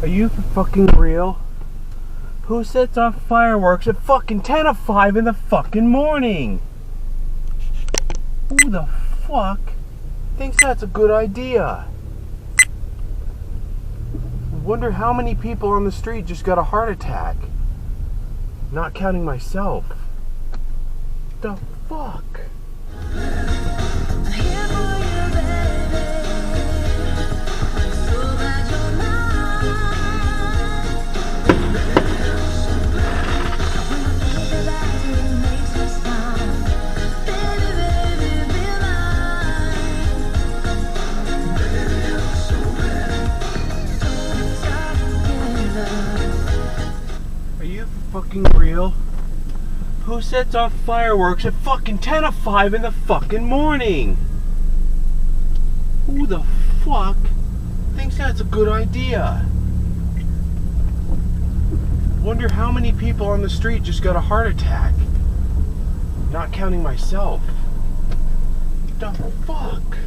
Are you fucking real? Who sets off fireworks at fucking 10 of 5 in the fucking morning? Who the fuck thinks that's a good idea? Wonder how many people on the street just got a heart attack. Not counting myself. The fuck? Are you fucking real? Who sets off fireworks at fucking 10 of 5 in the fucking morning? Who the fuck thinks that's a good idea? Wonder how many people on the street just got a heart attack. Not counting myself. The fuck?